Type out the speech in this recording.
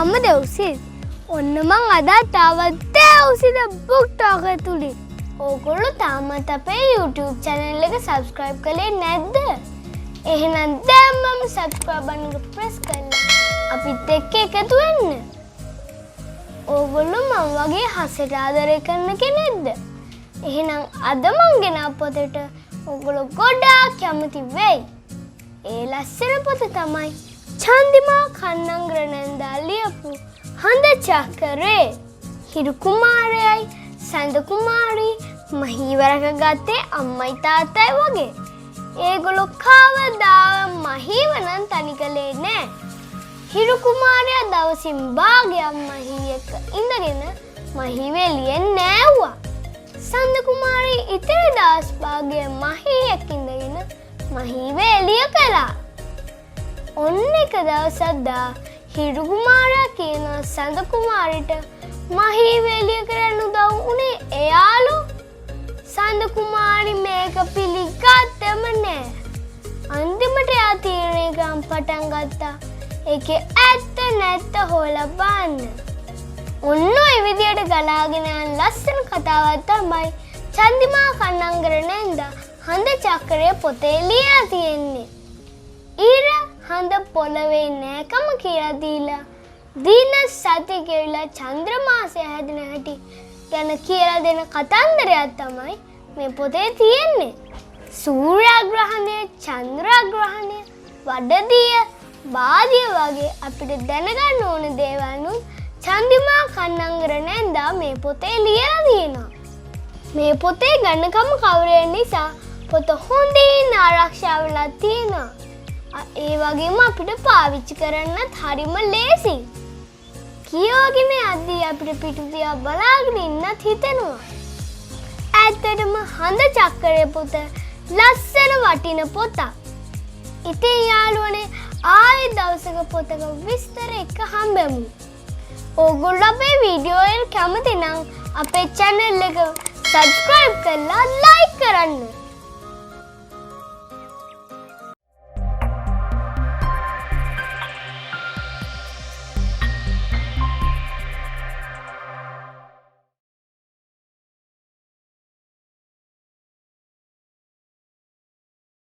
මම දෙව්සිත්. ඔන්න මං අදත් ආවත් දෙව්සිත බුක් ටෝක් ඇතුළේ. ඕගොල්ලෝ තාමත් අපේ YouTube channel එක subscribe කළේ නැද්ද? එහෙනම් දැම්මම subscribe බටන් එක press කරලා අපිත් එක්ක එකතු වෙන්න. ඕගොල්ලෝ මම වගේ හසට ආදරය කරන කෙනෙක්ද? එහෙනම් අද මං ගෙනා පොතට ඕගොල්ලෝ ගොඩාක් කැමති වෙයි. ඒ ලස්සන පොත තමයි චන්දිමා කන්නංගරනන්දා ලියපු හඳ චක්‍රේ. හිරු කුමාරයයි සඳ කුමාරී මහීවරක ගත්තේ අම්මයි තාත්තයි වගේ. ඒගොල්ලෝ කවදාවත් මහීවරන් තනි කළේ නෑ. හිරු කුමාරයා දවසින් භාගයක් මහී එක්ක ඉඳගෙන මහීව එළියෙන් නෑවුවා. සඳ කුමාරී ඉතිරි දවස් භාගය මහී එක්ක ඉඳගෙන මහීව එළිය කළා. ඔන්න එක දවසක් දා හිරු කුමාරයා කියනවා සඳ කුමාරිට මහීව එළිය කරන්න උදව් උනේ එයාලු. සඳ කුමාරි මේක පිළිගත්තම නෑ. අන්තිමට එයා තීරණය කරන් පටන් ගත්තා ඒකේ ඇත්ත නැත්ත හොයලා බලන්න. ඔන්න ඔය විදියට ගලාගෙන යන ලස්සන කතාවක් තමයි චන්දිමා කන්නංගරනන්දා හඳ චක්‍රය පොතේ ලියලා තියෙන්නේ. ඊර හඳ පොළවේ නෑකම කියලා දීලා දින සති ගෙවිලා චන්ද්‍රමාසය හැදෙන හැටි ගැන කියලා දෙන කතන්දරයක් තමයි මේ පොතේ තියෙන්නේ. සූර්යග්‍රහණය, චන්ද්‍රග්‍රහණය, වඩදිය, බාදිය වගේ අපිට දැනගන්න ඕන දේවල් චන්දිමා කන්නංගරනන්දා මේ පොතේ ලියලා තියෙනවා. මේ පොතේ ගණකම කවරේ නිසා පොත හොඳින් ආරක්ෂා වෙලා තියෙනවා. ඒ වගේම අපිට පාවිච්චි කරන්නත් හරිම ලේසි. කියවගෙන යද්දී අපිට පිටු දිහා බලාගෙන ඉන්නත් හිතෙනවා. ඇත්තටම හඳ චක්‍රයේ පොත ලස්සන වටින පොතක්. ඉතින් යාළුවනේ ආයෙ දවසක පොතක විස්තර එක හම්බෙමු. ඕගොල්ලෝ අපේ වීඩියෝ එක කැමති නම් අපේ channel එක subscribe කරලා like කරන්න.